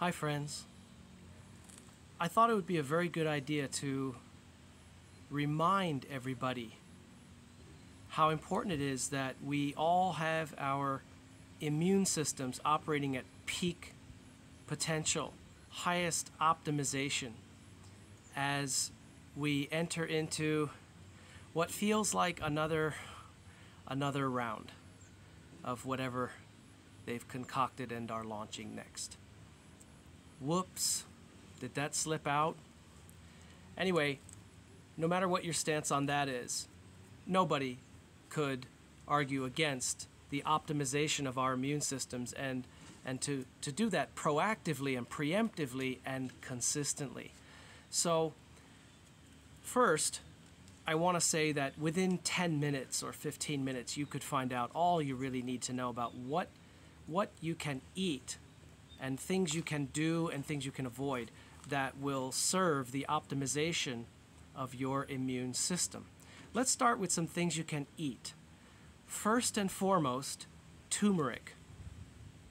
Hi friends. I thought it would be a very good idea to remind everybody how important it is that we all have our immune systems operating at peak potential, highest optimization as we enter into what feels like another round of whatever they've concocted and are launching next. Whoops, did that slip out? Anyway, no matter what your stance on that is, nobody could argue against the optimization of our immune systems and to do that proactively and preemptively and consistently. So first, I want to say that within 10 minutes or 15 minutes, you could find out all you really need to know about what you can eat and things you can do and things you can avoid that will serve the optimization of your immune system. Let's start with some things you can eat. First and foremost, turmeric.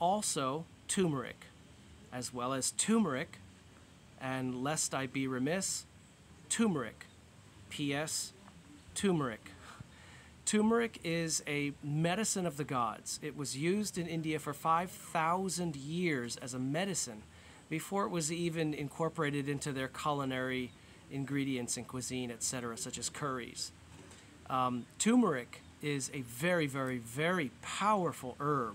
Also turmeric, as well as turmeric, and lest I be remiss, turmeric. P.S. Turmeric. Turmeric is a medicine of the gods. It was used in India for 5,000 years as a medicine before it was even incorporated into their culinary ingredients in cuisine, etc., such as curries. Turmeric is a very, very, very powerful herb.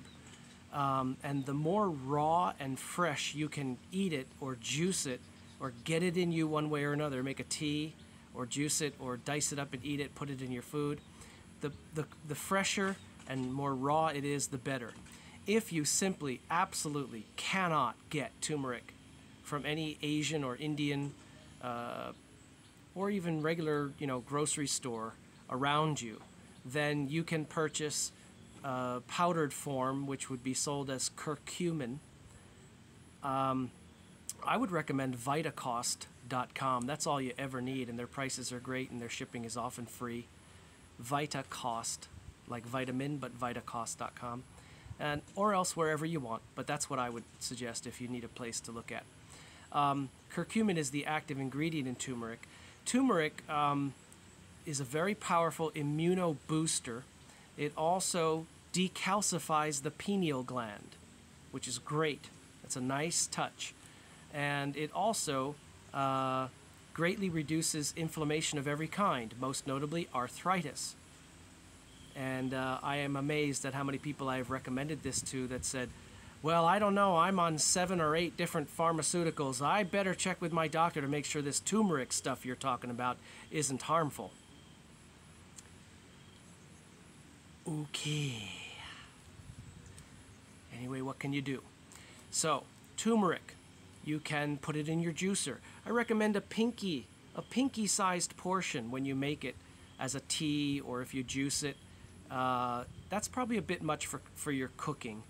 And the more raw and fresh you can eat it or juice it or get it in you one way or another, make a tea or juice it or dice it up and eat it, put it in your food, the fresher and more raw it is, the better. If you simply, absolutely cannot get turmeric from any Asian or Indian or even regular, grocery store around you, then you can purchase powdered form, which would be sold as curcumin. I would recommend Vitacost.com. That's all you ever need, and their prices are great, and their shipping is often free. Vitacost, like vitamin, but Vitacost.com, or else wherever you want. But that's what I would suggest if you need a place to look at. Curcumin is the active ingredient in turmeric. Turmeric is a very powerful immunobooster. It also decalcifies the pineal gland, which is great. That's a nice touch. And it also greatly reduces inflammation of every kind, most notably arthritis. And I am amazed at how many people I have recommended this to that said, well, I don't know, I'm on 7 or 8 different pharmaceuticals. I better check with my doctor to make sure this turmeric stuff you're talking about isn't harmful. Okay. Anyway, what can you do? So, turmeric. You can put it in your juicer. I recommend a pinky-sized portion when you make it as a tea or if you juice it. That's probably a bit much for your cooking,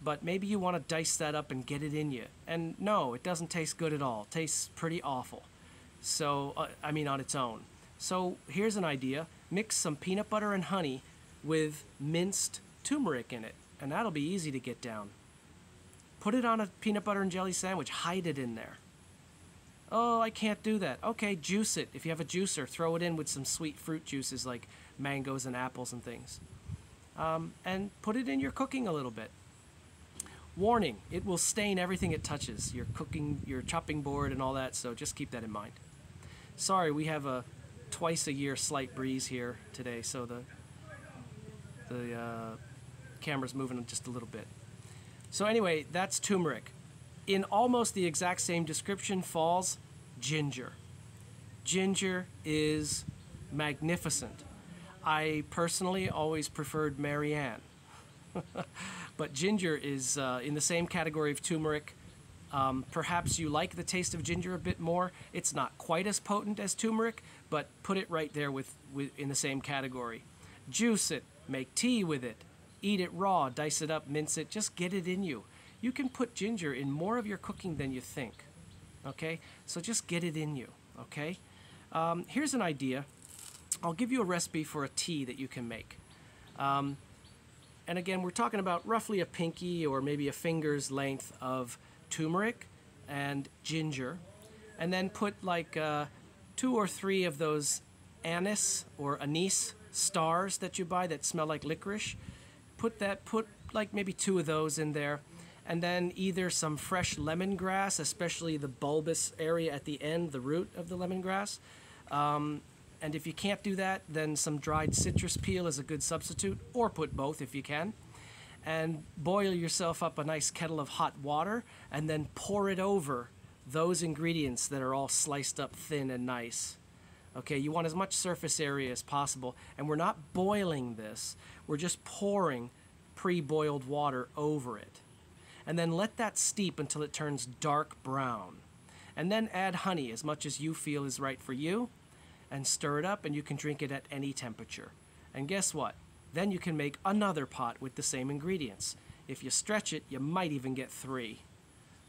but maybe you want to dice that up and get it in you. And no, it doesn't taste good at all. It tastes pretty awful. So, on its own. So here's an idea. Mix some peanut butter and honey with minced turmeric in it, and that'll be easy to get down. Put it on a peanut butter and jelly sandwich. Hide it in there. Oh, I can't do that. Okay, juice it. If you have a juicer, throw it in with some sweet fruit juices like mangoes and apples and things. And put it in your cooking a little bit. Warning, it will stain everything it touches. Your cooking, your chopping board and all that, so just keep that in mind. Sorry, we have a twice-a-year slight breeze here today, so the camera's moving just a little bit. So anyway, that's turmeric. In almost the exact same description falls ginger. Ginger is magnificent. I personally always preferred Marianne. But ginger is in the same category of turmeric. Perhaps you like the taste of ginger a bit more. It's not quite as potent as turmeric, but put it right there in the same category. Juice it, make tea with it. Eat it raw, dice it up, mince it, just get it in you. You can put ginger in more of your cooking than you think, okay? So just get it in you, okay? Here's an idea. I'll give you a recipe for a tea that you can make. And again, we're talking about roughly a pinky or maybe a finger's length of turmeric and ginger, and then put like 2 or 3 of those anise or anise stars that you buy that smell like licorice. Put like maybe 2 of those in there, and then either some fresh lemongrass, especially the bulbous area at the end, the root of the lemongrass. And if you can't do that, then some dried citrus peel is a good substitute, or put both if you can. And boil yourself up a nice kettle of hot water, and then pour it over those ingredients that are all sliced up thin and nice. Okay, you want as much surface area as possible, and we're not boiling this, we're just pouring pre-boiled water over it. And then let that steep until it turns dark brown. And then add honey as much as you feel is right for you, and stir it up, and you can drink it at any temperature. And guess what? Then you can make another pot with the same ingredients. If you stretch it, you might even get 3.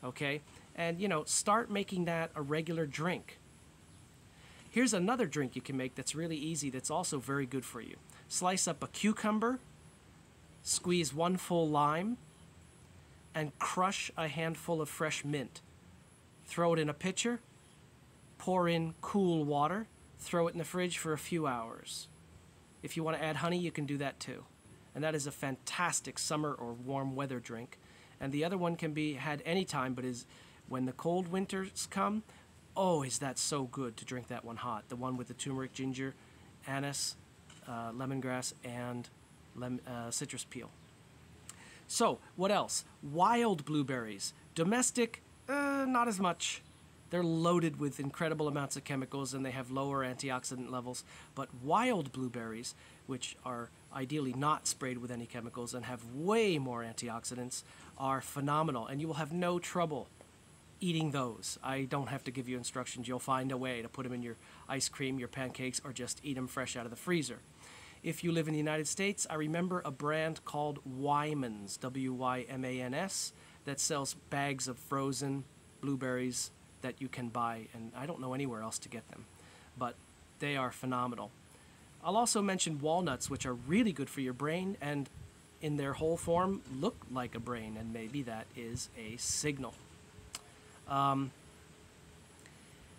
Okay? And, you know, start making that a regular drink. Here's another drink you can make that's really easy, that's also very good for you. Slice up a cucumber, squeeze 1 full lime, and crush a handful of fresh mint. Throw it in a pitcher, pour in cool water, throw it in the fridge for a few hours. If you want to add honey, you can do that too. And that is a fantastic summer or warm weather drink. And the other one can be had anytime, but is when the cold winters come, oh, is that so good to drink that one hot. The one with the turmeric, ginger, anise, lemongrass, and citrus peel. So, what else? Wild blueberries. Domestic, not as much. They're loaded with incredible amounts of chemicals, and they have lower antioxidant levels. But wild blueberries, which are ideally not sprayed with any chemicals and have way more antioxidants, are phenomenal, and you will have no trouble eating those. I don't have to give you instructions. You'll find a way to put them in your ice cream, your pancakes, or just eat them fresh out of the freezer. If you live in the United States, I remember a brand called Wyman's, W-Y-M-A-N-S, that sells bags of frozen blueberries that you can buy, and I don't know anywhere else to get them, but they are phenomenal. I'll also mention walnuts, which are really good for your brain, and in their whole form look like a brain, and maybe that is a signal.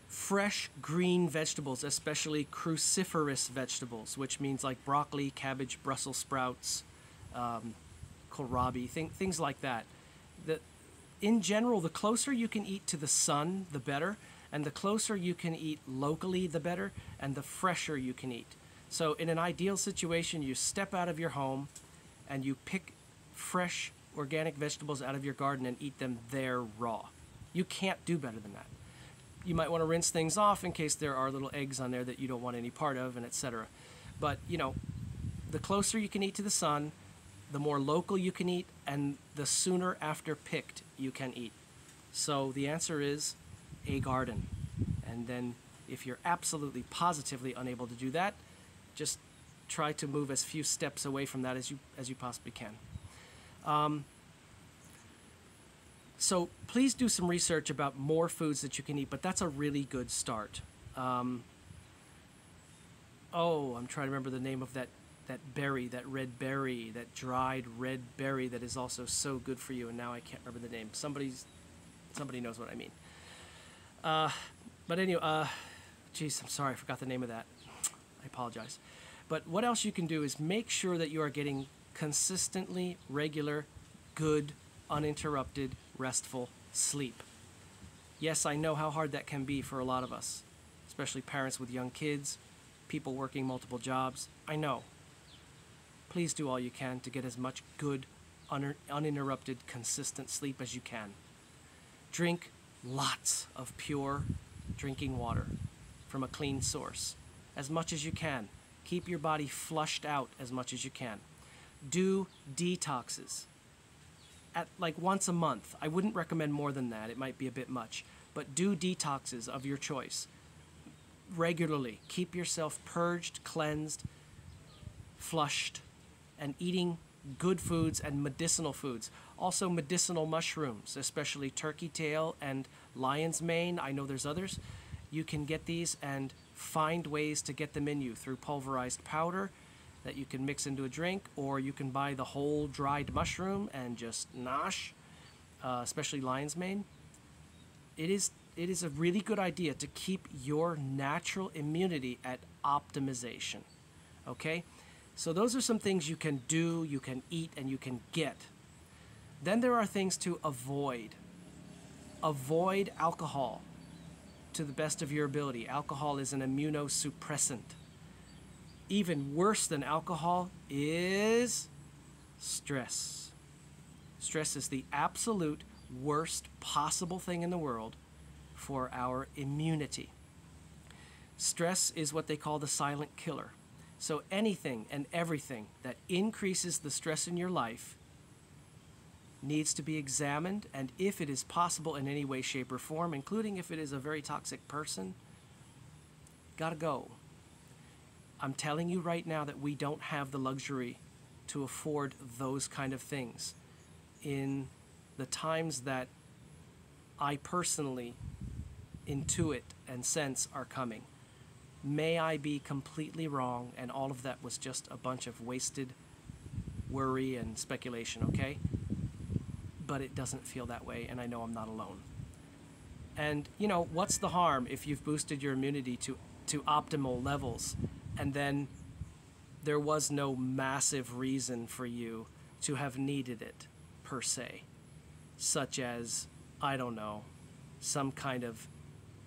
Fresh green vegetables, especially cruciferous vegetables, which means like broccoli, cabbage, Brussels sprouts, kohlrabi, things like that. In general, the closer you can eat to the sun, the better, and the closer you can eat locally, the better, and the fresher you can eat. So in an ideal situation, you step out of your home and you pick fresh organic vegetables out of your garden and eat them there raw. You can't do better than that. You might want to rinse things off in case there are little eggs on there that you don't want any part of, and etc. But, you know, the closer you can eat to the sun, the more local you can eat, and the sooner after picked you can eat. So the answer is a garden. And then if you're absolutely positively unable to do that, just try to move as few steps away from that as you possibly can. So please do some research about more foods that you can eat, but that's a really good start. I'm trying to remember the name of that berry, that red berry, that dried red berry that is also so good for you, and now I can't remember the name. Somebody knows what I mean. But anyway, geez, I'm sorry, I forgot the name of that. I apologize. But what else you can do is make sure that you are getting consistently regular, good, uninterrupted, restful sleep. Yes, I know how hard that can be for a lot of us, especially parents with young kids, people working multiple jobs. I know. Please do all you can to get as much good, uninterrupted, consistent sleep as you can. Drink lots of pure drinking water from a clean source, as much as you can. Keep your body flushed out as much as you can. Do detoxes at like once a month. I wouldn't recommend more than that. It might be a bit much. But do detoxes of your choice regularly. Keep yourself purged, cleansed, flushed, and eating good foods and medicinal foods. Also medicinal mushrooms, especially turkey tail and lion's mane. I know there's others. You can get these and find ways to get them in you through pulverized powder that you can mix into a drink, or you can buy the whole dried mushroom and just nosh, especially lion's mane. it is a really good idea to keep your natural immunity at optimization. Okay? So those are some things you can do, you can eat, and you can get. Then there are things to avoid. Avoid alcohol to the best of your ability. Alcohol is an immunosuppressant. Even worse than alcohol is stress. Stress is the absolute worst possible thing in the world for our immunity. Stress is what they call the silent killer. So anything and everything that increases the stress in your life needs to be examined, and if it is possible in any way, shape, or form, including if it is a very toxic person, gotta go. I'm telling you right now that we don't have the luxury to afford those kind of things in the times that I personally intuit and sense are coming. May I be completely wrong, and all of that was just a bunch of wasted worry and speculation, okay? But it doesn't feel that way, and I know I'm not alone. And, you know, what's the harm if you've boosted your immunity to optimal levels, and then there was no massive reason for you to have needed it, per se? Such as, I don't know, some kind of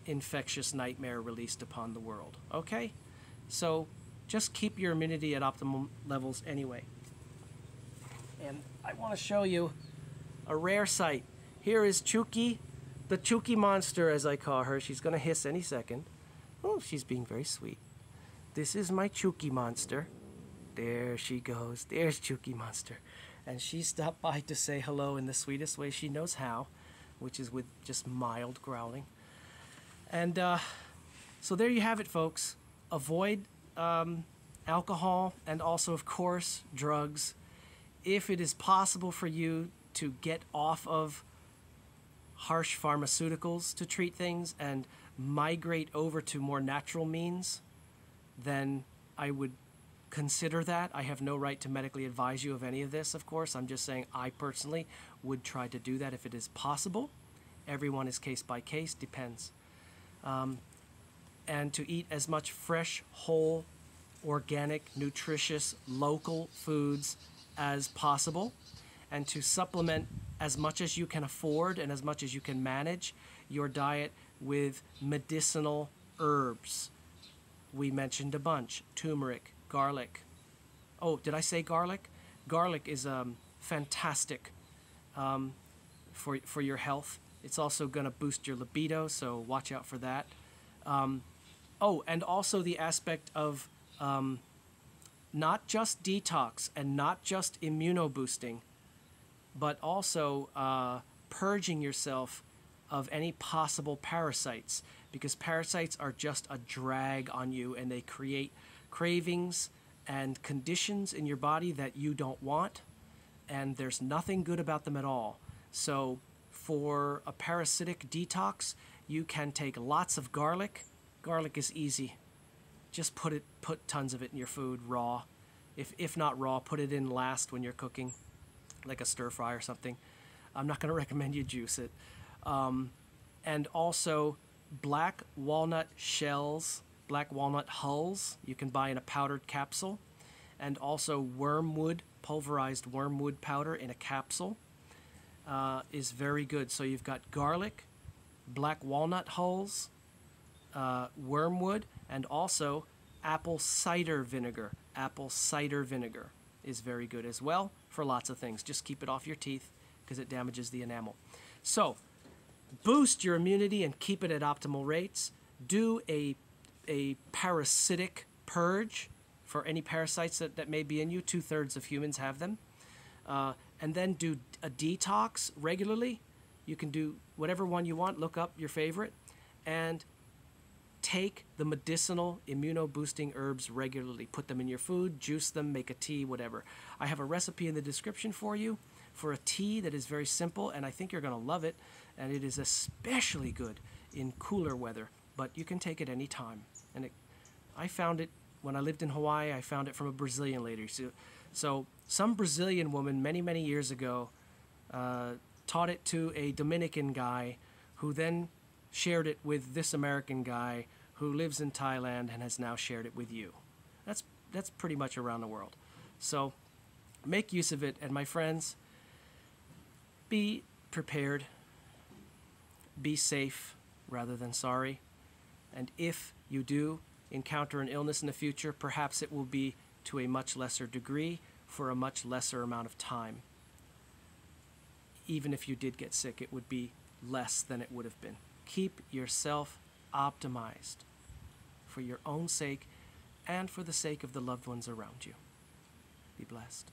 infectious nightmare released upon the world. Okay? So just keep your immunity at optimal levels anyway. And I want to show you a rare sight. Here is Chuki, the Chuki monster, as I call her. She's going to hiss any second. Oh, she's being very sweet. This is my Chuki monster. There she goes. There's Chuki monster. And she stopped by to say hello in the sweetest way she knows how, which is with just mild growling. And so there you have it, folks. Avoid alcohol and also, of course, drugs. If it is possible for you to get off of harsh pharmaceuticals to treat things and migrate over to more natural means, then I would consider that. I have no right to medically advise you of any of this, of course. I'm just saying I personally would try to do that if it is possible. Everyone is case by case, depends. And to eat as much fresh, whole, organic, nutritious, local foods as possible, and to supplement as much as you can afford and as much as you can manage your diet with medicinal herbs. We mentioned a bunch: turmeric, garlic. Oh, did I say garlic? Garlic is fantastic for your health. It's also going to boost your libido, so watch out for that. Oh, and also the aspect of not just detox and not just immunoboosting, but also purging yourself of any possible parasites, because parasites are just a drag on you, and they create cravings and conditions in your body that you don't want, and there's nothing good about them at all. So for a parasitic detox, you can take lots of garlic. Garlic is easy. Just put tons of it in your food raw. If not raw, put it in last when you're cooking, like a stir fry or something. I'm not going to recommend you juice it. And also black walnut shells, black walnut hulls, you can buy in a powdered capsule. And also wormwood, pulverized wormwood powder in a capsule. Is very good. So you've got garlic, black walnut hulls, wormwood, and also apple cider vinegar. Apple cider vinegar is very good as well for lots of things. Just keep it off your teeth because it damages the enamel. So boost your immunity and keep it at optimal rates. Do a parasitic purge for any parasites that may be in you. 2/3 of humans have them. And then do a detox regularly. You can do whatever one you want. Look up your favorite. And take the medicinal immuno-boosting herbs regularly. Put them in your food, juice them, make a tea, whatever. I have a recipe in the description for you for a tea that is very simple, and I think you're going to love it. And it is especially good in cooler weather, but you can take it any time. And I found it when I lived in Hawaii. I found it from a Brazilian lady. So some Brazilian woman many, many years ago taught it to a Dominican guy who then shared it with this American guy who lives in Thailand and has now shared it with you. That's pretty much around the world. So make use of it, and my friends, be prepared, be safe rather than sorry, and if you do encounter an illness in the future, perhaps it will be to a much lesser degree for a much lesser amount of time. Even if you did get sick, it would be less than it would have been. Keep yourself optimized for your own sake and for the sake of the loved ones around you. Be blessed.